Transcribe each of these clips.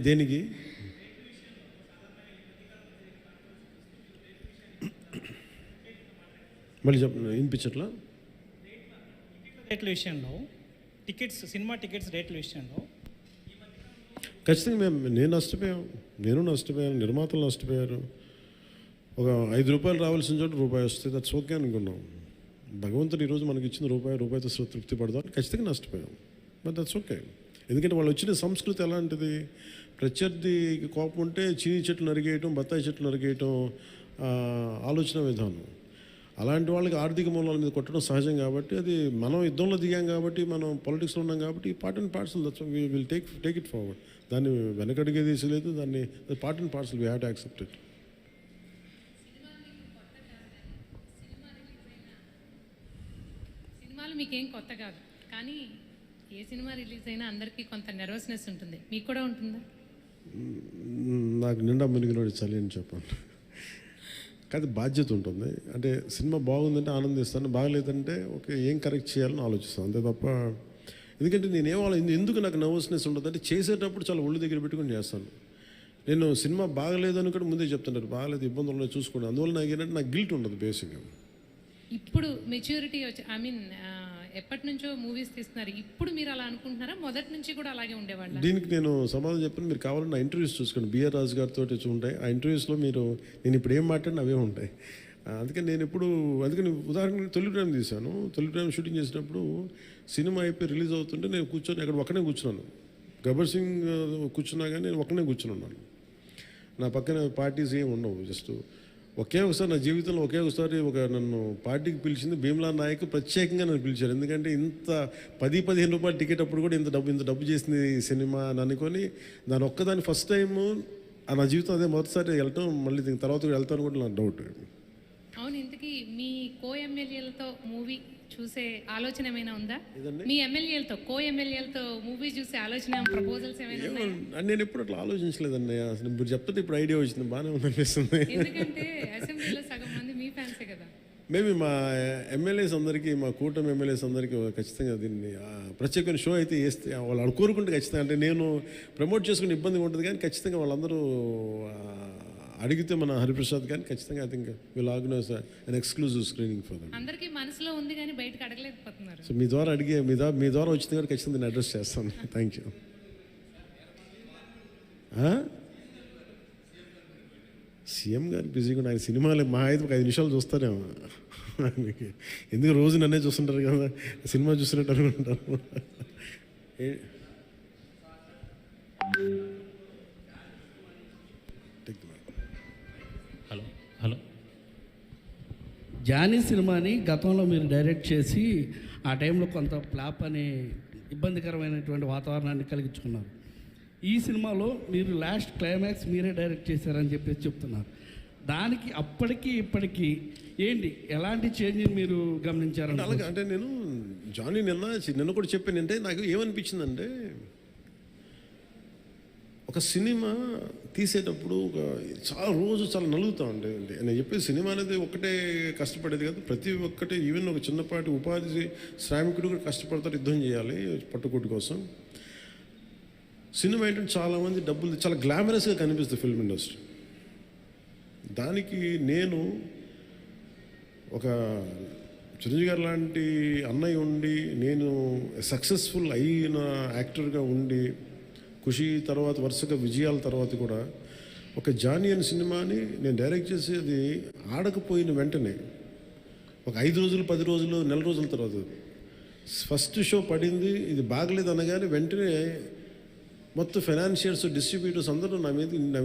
దేనికి? మళ్ళీ వినిపించట్లా? రేట్ల విషయంలో సినిమా టికెట్స్ రేట్ల విషయంలో ఖచ్చితంగా నేను నష్టపోయాను, నిర్మాతలు నష్టపోయారు. ఒక ₹5 రావాల్సిన చోట రూపాయి వస్తే దట్స్ ఓకే అనుకున్నాం. భగవంతుడు ఈరోజు మనకి ఇచ్చిన రూపాయితో తృప్తి పడదాం, ఖచ్చితంగా నష్టపోయాం. But that's okay. ఎందుకంటే వాళ్ళు వచ్చిన సంస్కృతి ఎలాంటిది? ప్రత్యర్థికి కోపం ఉంటే చీని చెట్లు నరిగేయటం, బత్తాయి చెట్లు నరిగేయటం ఆలోచన విధానం. అలాంటి వాళ్ళకి ఆర్థిక మూలాల మీద కొట్టడం సహజం. కాబట్టి అది మనం యుద్ధంలో దిగాం కాబట్టి, మనం పాలిటిక్స్లో ఉన్నాం కాబట్టి part and parcel that's will take it forward. దాన్ని వెనకడిగే తీసలేదు, దాన్ని part and parcel we have to accept it. సినిమాలు మీకేం కొత్త కాదు, కానీ ఏ సినిమా రిలీజ్ అయినా అందరికీ కొంత నెర్వస్నెస్ ఉంటుంది. మీకు కూడా ఉంటుందా? నాకు నిండా మునిగినోడు చలి అని చెప్పండి. కాదు, బాధ్యత ఉంటుంది. అంటే సినిమా బాగుందంటే ఆనందిస్తాను, బాగలేదంటే ఓకే ఏం కరెక్ట్ చేయాలని ఆలోచిస్తాను, అంతే తప్ప. ఎందుకంటే ఎందుకు నాకు నర్వస్నెస్ ఉంటుంది అంటే చేసేటప్పుడు చాలా ఒళ్ళు దగ్గర పెట్టుకుని చేస్తాను. నేను సినిమా బాగలేదని కూడా ముందే చెప్తుంటారు, బాగలేదు ఇబ్బందులు ఉన్నాయి చూసుకోండి. అందువల్ల నాకు ఏంటంటే నాకు గిల్ట్ ఉండదు బేసిక్గా. ఇప్పుడు మెచ్యూరిటీ వచ్చి ఎప్పటి నుంచో మూవీస్ తీస్తున్నారు, ఇప్పుడు మీరు అలా అనుకుంటున్నారా? మొదటి నుంచి కూడా అలాగే ఉండేవాళ్ళు? దీనికి నేను సమాధానం చెప్పాను. మీరు కావాలంటే నా ఇంటర్వ్యూస్ చూసుకోండి, బిఆర్ రాజు గారితో ఉంటాయి. ఆ ఇంటర్వ్యూస్లో నేను ఇప్పుడు ఏం మాట్లాడినా అవే ఉంటాయి. అందుకని ఉదాహరణకు తొలి ప్రేమ తీశాను. తొలి ప్రేమ షూటింగ్ చేసినప్పుడు సినిమా అయిపోయి రిలీజ్ అవుతుంటే నేను కూర్చొని అక్కడ ఒక్కనే కూర్చున్నాను. గబ్బర్ సింగ్ కూర్చున్నా కానీ నేను ఒక్కనే కూర్చున్నాను. నా పక్కన పార్టీస్ ఏమి ఉండవు. జస్ట్ ఒకసారి నా జీవితంలో ఒకసారి నన్ను పార్టీకి పిలిచింది భీమ్లా నాయక్. ప్రత్యేకంగా నన్ను పిలిచారు. ఎందుకంటే ఇంత ₹10-15 టికెట్ అప్పుడు కూడా ఇంత డబ్బు చేసింది సినిమా అని అనుకొని దాని ఒక్కదాని ఫస్ట్ టైము నా జీవితం అదే మొదటిసారి వెళ్ళటం. మళ్ళీ తర్వాత వెళ్తాను కూడా నాకు డౌట్. అవును, ఇంతకీ మీ ఎమ్మెల్యేలతో మూవీ చూసే ఆలోచన ఏమైనా ఉందా? మీ ఎమ్మెల్యేలతో మూవీ చూసే ఆలోచన, ప్రపోజల్స్ ఏమైనా ఉన్నాయా? నేను ఎప్పుడు అట్లా ఆలోచించలేదండి. అసలు ఇప్పుడు చెప్తే ఇప్పుడు ఐడియా వచ్చింది, బాగానే ఉందనిపిస్తుంది. ఎందుకంటే అసెంబ్లీలో సగం మంది మీ ఫ్యాన్సే కదా. మేబీ మా ఎమ్మెల్యేస్ అందరికీ, మా కూటమి ఎమ్మెల్యేస్ అందరికీ ఖచ్చితంగా దీన్ని ప్రత్యేకమైన షో అయితే వేస్తే వాళ్ళు కోరుకుంటే ఖచ్చితంగా, అంటే నేను ప్రమోట్ చేసుకునే ఇబ్బందిగా ఉంటుంది కానీ ఖచ్చితంగా వాళ్ళందరూ అడిగితే మన హరిప్రసాద్ కానీ ఖచ్చితంగా I think will organise an exclusive screening for them. అందరికీ మనసులో ఉంది కానీ బయటకు అడగలేకపోతున్నారు. సో మీ ద్వారా మీ ద్వారా వచ్చింది కానీ ఖచ్చితంగా నేను అడ్రస్ చేస్తాను. Thank you. సీఎం గారు బిజీగా ఆయన సినిమాలు మా అయితే ఒక 5 నిమిషాలు చూస్తారేమో. ఎందుకు రోజు నన్నే చూస్తుంటారు కదా, సినిమా చూస్తున్నట్టు అనుకుంటారు. హలో, జానీ సినిమాని గతంలో మీరు డైరెక్ట్ చేసి ఆ టైంలో కొంత ఫ్లాప్ అనే ఇబ్బందికరమైనటువంటి వాతావరణాన్ని కలిగించుకున్నారు. ఈ సినిమాలో మీరు లాస్ట్ క్లైమాక్స్ మీరే డైరెక్ట్ చేశారని చెప్పేసి చెప్తున్నారు. దానికి అప్పటికి ఇప్పటికీ ఏంటి, ఎలాంటి చేంజ్ మీరు గమనించారు? అలాగే అంటే నేను జానీ నిన్న కూడా చెప్పాను. అంటే నాకు ఏమనిపించిందంటే, ఒక సినిమా తీసేటప్పుడు చాలా నలుగుతూ ఉండే. నేను చెప్పేది సినిమా అనేది ఒక్కటే కష్టపడేది కాదు, ప్రతి ఒక్కటే. ఈవెన్ ఒక చిన్నపాటి ఉపాధి శ్రామికుడు కూడా కష్టపడతారు, యుద్ధం చేయాలి పట్టుకోటి కోసం. సినిమా ఏంటంటే చాలామంది డబ్బులు చాలా గ్లామరస్గా కనిపిస్తుంది ఫిల్మ్ ఇండస్ట్రీ. దానికి నేను ఒక చిరంజీవి గారు లాంటి అన్నయ్య ఉండి, నేను సక్సెస్ఫుల్ అయిన యాక్టర్గా ఉండి, ఖుషి తర్వాత వరుసగా విజయాల తర్వాత కూడా ఒక జానీ అనే సినిమాని నేను డైరెక్ట్ చేసి అది ఆడకపోయిన వెంటనే ఒక 5 రోజులు 10 రోజులు నెల రోజుల తర్వాత ఫస్ట్ షో పడింది, ఇది బాగలేదు అనగానే వెంటనే మొత్తం ఫైనాన్షియర్స్, డిస్ట్రిబ్యూటర్స్ అందరూ నా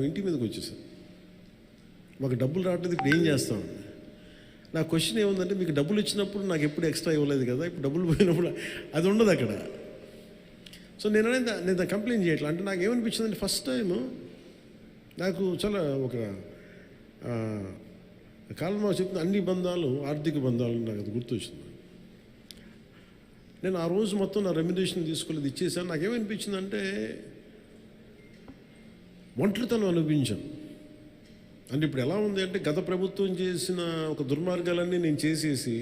ఇంటి మీదకి వచ్చేసారు. మాకు డబ్బులు రావట్లేదు, ఇప్పుడు ఏం చేస్తామండి. నా క్వశ్చన్ ఏముందంటే, మీకు డబ్బులు ఇచ్చినప్పుడు నాకు ఎప్పుడు ఎక్స్ట్రా ఇవ్వలేదు కదా, ఇప్పుడు డబ్బులు పోయినప్పుడు అది ఉండదు అక్కడ. సో నేను కంప్లైంట్ చేయట్లా. అంటే నాకు ఏమనిపించిందంటే, ఫస్ట్ టైము నాకు చాలా ఒక కాలంలో చెప్తున్న అన్ని బంధాలు ఆర్థిక బంధాలు నాకు అది గుర్తొచ్చింది. నేను ఆ రోజు మొత్తం నా రెమ్యునరేషన్ తీసుకోలేదు, ఇచ్చేసాను. నాకేమనిపించిందంటే ఒంటరితనం అనిపించాను. అంటే ఇప్పుడు ఎలా ఉంది అంటే, గత ప్రభుత్వం చేసిన ఒక దుర్మార్గాలన్నీ నేను చేసేసి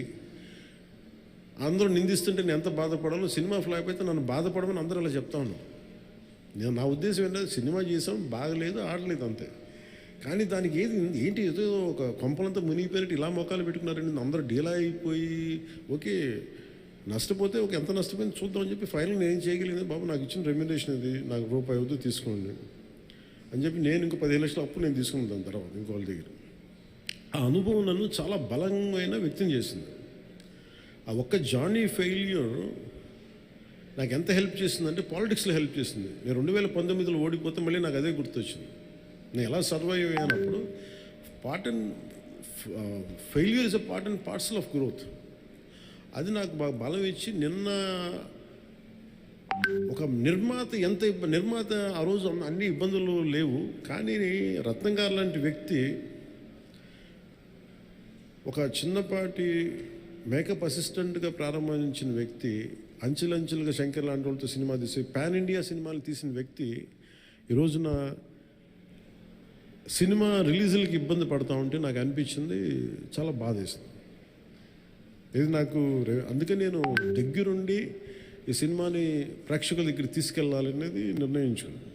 అందరూ నిందిస్తుంటే నేను ఎంత బాధపడాలో, సినిమా ఫ్లాప్ అయితే నన్ను బాధపడమని అందరూ అలా చెప్తా ఉన్నాను. నేను నా ఉద్దేశం ఏంటంటే సినిమా చేసాం, బాగలేదు, ఆడలేదు అంతే. కానీ దానికి ఏంటి ఏదో ఒక కొంపలంతా మునిగిపోయినట్టు ఇలా మొక్కలు పెట్టుకున్నారండి. అందరూ డీలా అయిపోయి ఓకే నష్టపోతే ఒక ఎంత నష్టపోయింది చూద్దామని చెప్పి ఫైనల్ నేను ఏం చేయగలిగింది, బాబు నాకు ఇచ్చిన రెమ్యునరేషన్ ఇది, నాకు రూపాయి వద్దు తీసుకోండి అని చెప్పి నేను ఇంకో 15 లక్షల అప్పు నేను తీసుకున్నాను దాని తర్వాత ఇంకోళ్ళ దగ్గర. ఆ అనుభవం నన్ను చాలా బలమైన వ్యక్తం చేసింది. ఆ ఒక్క జానీ ఫెయిల్యూర్ నాకు ఎంత హెల్ప్ చేసిందంటే పాలిటిక్స్లో హెల్ప్ చేసింది. నేను 2019లో ఓడిపోతే మళ్ళీ నాకు అదే గుర్తొచ్చింది. నేను ఎలా సర్వైవ్ అయ్యానప్పుడు failure is a part and parcel of growth. అది నాకు బాగా బలం ఇచ్చి నిన్న ఒక నిర్మాత ఆ రోజు అన్ని ఇబ్బందులు లేవు, కానీ రత్నం గారు లాంటి వ్యక్తి ఒక చిన్నపాటి మేకప్ అసిస్టెంట్గా ప్రారంభించిన వ్యక్తి, అంచెలంచెలుగా శంకర్ లాంటి వాళ్ళతో సినిమా తీసి పాన్ ఇండియా సినిమాలు తీసిన వ్యక్తి ఈరోజున సినిమా రిలీజులకి ఇబ్బంది పడతా ఉంటే నాకు అనిపించింది చాలా బాధేస్తుంది. ఇది నాకు అందుకే నేను దగ్గరుండి ఈ సినిమాని ప్రేక్షకుల దగ్గర తీసుకెళ్ళాలనేది నిర్ణయించుకున్నాను.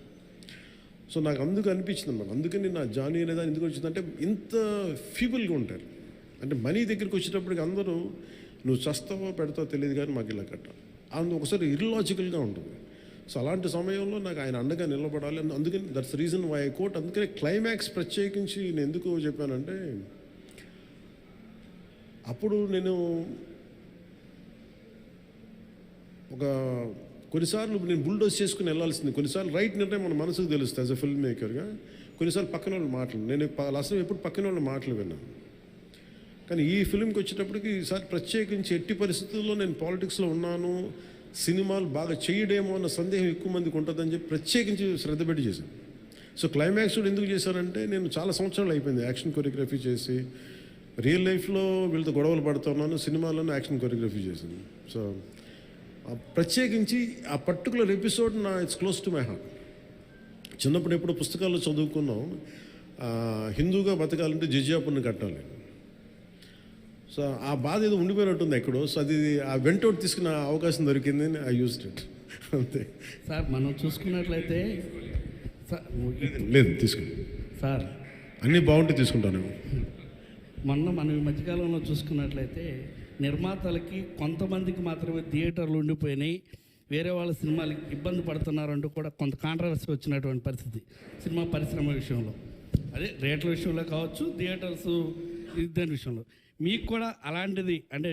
సో నాకు అందుకు అనిపించింది అన్నమాట. అందుకని నా జానీ అనేది ఎందుకు వచ్చిందంటే ఇంత ఫీబుల్గా ఉంటారు. అంటే మనీ దగ్గరికి వచ్చేటప్పటికి అందరూ నువ్వు చస్తావో పెడతావో తెలియదు కానీ మాకు ఇలా కట్టాలి అందు ఒకసారి ఇర్లాజికల్గా ఉంటుంది. సో అలాంటి సమయంలో నాకు ఆయన అండగా నిలబడాలి. అందుకని that's reason why I quote. అందుకని క్లైమాక్స్ ప్రత్యేకించి నేను ఎందుకు చెప్పానంటే అప్పుడు నేను ఒక కొన్నిసార్లు నేను బుల్డోజ్ చేసుకుని వెళ్ళాల్సింది, కొన్నిసార్లు రైట్ నిర్ణయం మన మనసుకు తెలుస్తుంది యాజ్ అ ఫిల్మ్ మేకర్గా. కొన్నిసార్లు పక్కన వాళ్ళు మాటలు నేను లాస్ట్ ఎప్పుడు పక్కన వాళ్ళ మాటలు విన్నాను. కానీ ఈ ఫిల్మ్కి వచ్చేటప్పటికి ఈసారి ప్రత్యేకించి ఎట్టి పరిస్థితుల్లో నేను పాలిటిక్స్లో ఉన్నాను, సినిమాలు బాగా చేయడేమో అన్న సందేహం ఎక్కువ మందికి ఉంటుందని చెప్పి ప్రత్యేకించి శ్రద్ధ పెట్టి చేశాను. సో క్లైమాక్స్ కూడా ఎందుకు చేశానంటే నేను చాలా సంవత్సరాలు అయిపోయింది యాక్షన్ కొరియోగ్రఫీ చేసి, రియల్ లైఫ్లో వీళ్ళతో గొడవలు పడుతున్నాను, సినిమాల్లోనే యాక్షన్ కొరియోగ్రఫీ చేశాను. సో ప్రత్యేకించి ఆ particular episode it's close to my heart. చిన్నప్పుడు ఎప్పుడో పుస్తకాల్లో చదువుకున్నాం, హిందూగా బతకాలంటే జిజియాపుని కట్టాలి. సో ఆ బాధ ఏదో ఉండిపోయినట్టుంది ఎక్కడో. సో అది ఆ వెంటౌట్ తీసుకున్న అవకాశం దొరికింది, ఐ యూజ్డ్ ఇట్ అంతే. సార్ మనం చూసుకున్నట్లయితే లేదు తీసుకుని సార్ అన్నీ బాగుంటే తీసుకుంటాను. మనం ఈ మధ్యకాలంలో చూసుకున్నట్లయితే నిర్మాతలకి కొంతమందికి మాత్రమే థియేటర్లు ఉండిపోయినాయి, వేరే వాళ్ళ సినిమాలకి ఇబ్బంది పడుతున్నారంటూ కూడా కొంత కాంట్రవర్సీ వచ్చినటువంటి పరిస్థితి సినిమా పరిశ్రమ విషయంలో. అదే రేట్ల విషయంలో కావచ్చు, థియేటర్స్ దాని విషయంలో మీకు కూడా అలాంటిది అంటే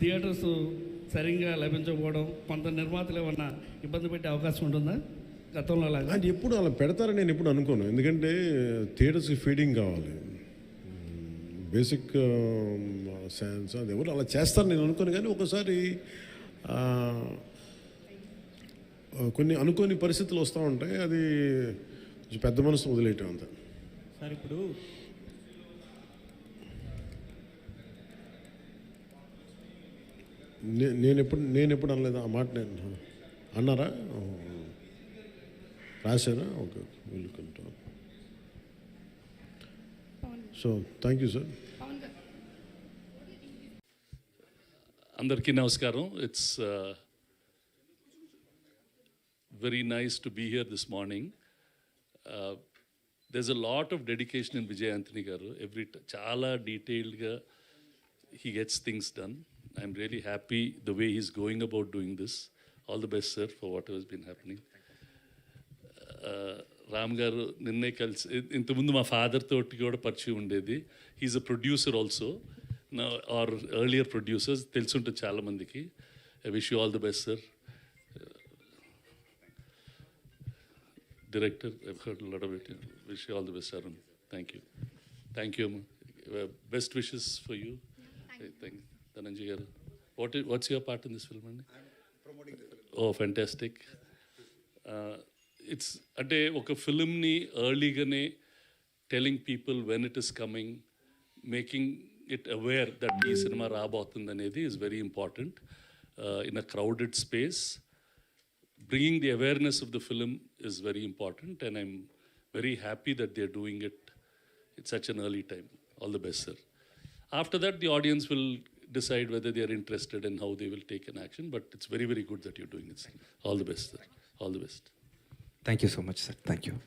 థియేటర్స్ సరిగ్గా లభించకపోవడం కొంత నిర్మాతలు ఏమన్నా ఇబ్బంది పెట్టే అవకాశం ఉంటుందా గతంలో లాగా? అంటే ఎప్పుడు అలా పెడతారని నేను ఎప్పుడు అనుకోను. ఎందుకంటే థియేటర్స్కి ఫీడింగ్ కావాలి, బేసిక్ సైన్స్ అది ఎవరు అలా చేస్తారు నేను అనుకోను. కానీ ఒకసారి కొన్ని అనుకోని పరిస్థితులు వస్తూ ఉంటాయి, అది పెద్ద మనసు వదిలేయటం అంతా. సార్ ఇప్పుడు నేను ఎప్పుడు అనలేదు ఆ మాట. నేను అన్నారా, రాశారా? Okay welcome. So thank you sir. అందరికీ నమస్కారం. It's very nice to be here this morning. there's a lot of dedication in Vijay Anthony garu. Chala detailed-ga he gets things done. I'm really happy the way he's going about doing this. All the best, sir, for whatever has been happening. Ram garu ninne kalsi inta mundu ma father toti kuda పరిచయం ఉండేది. He's a producer also. Now or earlier producers తెలుసుంటే చాలా మందికి. I wish you all the best, sir. Director, I've heard a lot of it. Wish you all the best, Arun. Thank you. Thank you. Best wishes for you. Thank you. Dhananjay garu. What's your part in this film? I'm promoting the film. Oh, fantastic. It's ante oka film ni early gane telling people when it is coming, making it aware that ee cinema raabotund anedi is very important in a crowded space. Bringing the awareness of the film is very important, and I'm very happy that they're doing it at such an early time. All the best, sir. After that, the audience will decide whether they are interested and how they will take an action. But it's very, very good that you're doing it, sir. All the best, sir. All the best. Thank you so much, sir. Thank you.